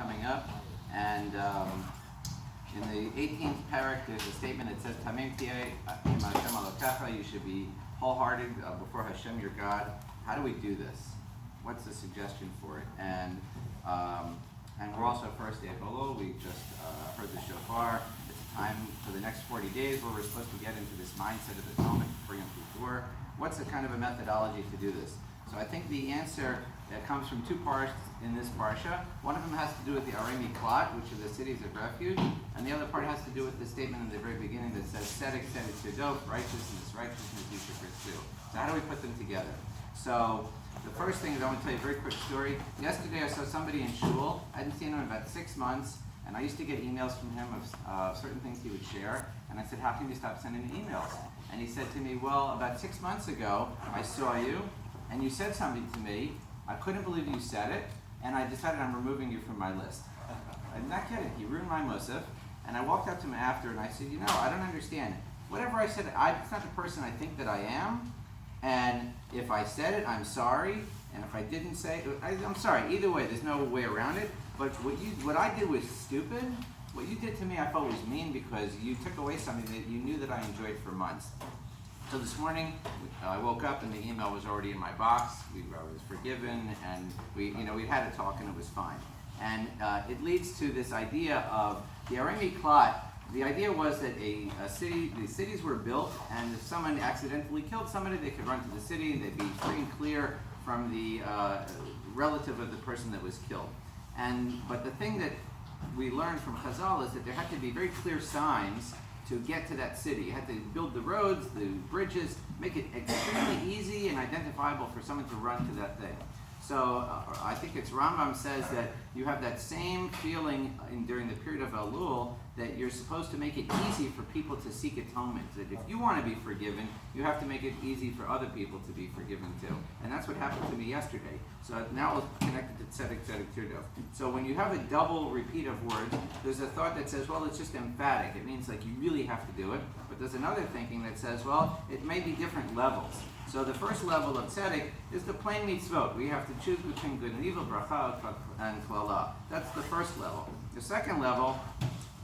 coming up, and in the 18th parak, there's a statement that says, "Tamim tieh im Hashem Elokecha." You should be wholehearted before Hashem, your God. How do we do this? What's the suggestion for it? And we're also first day of Elul. We just heard the shofar. It's time for the next 40 days where we're supposed to get into this mindset of atonement, bring Yom Kippur. What's the kind of a methodology to do this? So I think the answer comes from two parts in this parsha. One of them has to do with the Arei Miklat, which are the cities of refuge, and the other part has to do with the statement in the very beginning that says, Tzedek Tzedek Tirdof, righteousness you should pursue. So how do we put them together? So the first thing is I want to tell you a very quick story. Yesterday I saw somebody in shul. I hadn't seen him in about 6 months, and I used to get emails from him of certain things he would share, and I said, how can you stop sending me emails? And he said to me, well, about 6 months ago, I saw you, and you said something to me. I couldn't believe you said it, and I decided I'm removing you from my list. I'm not kidding. He ruined my musaf, and I walked up to him after, and I said, I don't understand. Whatever I said, it's not the person I think that I am, and if I said it, I'm sorry, and if I didn't say it, I'm sorry. Either way, there's no way around it, but what I did was stupid. What you did to me I thought was mean because you took away something that you knew that I enjoyed for months. So this morning, I woke up and the email was already in my box. I was forgiven, and we had a talk and it was fine. And it leads to this idea of the Arei Miklat. The idea was that the cities were built, and if someone accidentally killed somebody, they could run to the city and they'd be free and clear from the relative of the person that was killed. But the thing that we learned from Chazal is that there had to be very clear signs to get to that city. You had to build the roads, the bridges, make it extremely easy and identifiable for someone to run to that thing. So I think it's Rambam says that you have that same feeling during the period of Elul that you're supposed to make it easy for people to seek atonement. That if you want to be forgiven, you have to make it easy for other people to be forgiven too. And that's what happened to me yesterday. So now it's connected to Tzedek Tzedek Tirdof. So when you have a double repeat of words, there's a thought that says, well, it's just emphatic. It means like you really have to do it. But there's another thinking that says, well, it may be different levels. So the first level of tzedek is the plain mitzvot. We have to choose between good and evil, bracha and klala. That's the first level. The second level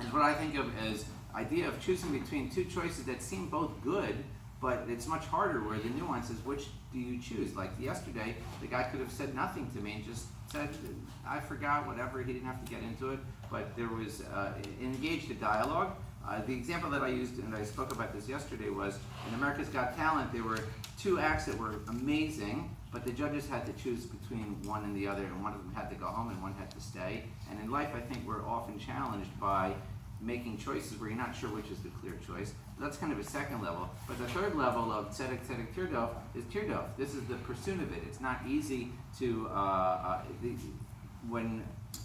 is what I think of as idea of choosing between two choices that seem both good, but it's much harder where the nuance is which do you choose. Like yesterday, the guy could have said nothing to me and just said, I forgot, whatever, he didn't have to get into it, but there was engaged a dialogue. The example that I used, and I spoke about this yesterday, was in America's Got Talent, there were 2 acts that were amazing, but the judges had to choose between one and the other, and one of them had to go home and one had to stay. And in life, I think we're often challenged by making choices where you're not sure which is the clear choice. That's kind of a second level. But the third level of Tzedek Tzedek Tirdof is Tirdof. This is the pursuit of it. It's not easy to, when,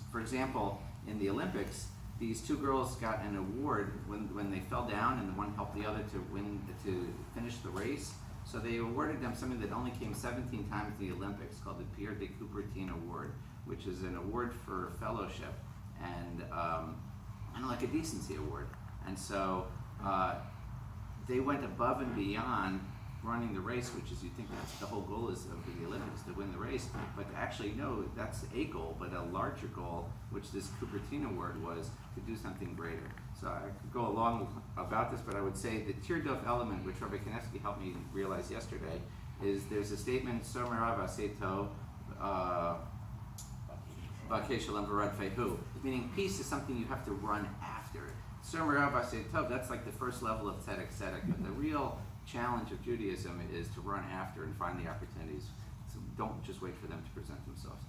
for example, in the Olympics, these 2 girls got an award when they fell down, and one helped the other to finish the race. So they awarded them something that only came 17 times in the Olympics, called the Pierre de Coubertain Award, which is an award for fellowship and like a decency award. And so they went above and beyond running the race, which is, you think that's the whole goal is of the Olympics, to win the race, but actually no, that's a goal, but a larger goal, which this Coubertin Award was, to do something greater. So I could go along about this, but I would say the Tirdof element, which Rabbi Kanievsky helped me realize yesterday, is there's a statement, Somer Rav Aseto, Vakei Shalom V'Rad Fehu, meaning peace is something you have to run after. Somer Rav Aseto, that's like the first level of Tzedek Tzedek, but the real challenge of Judaism is to run after and find the opportunities. So don't just wait for them to present themselves.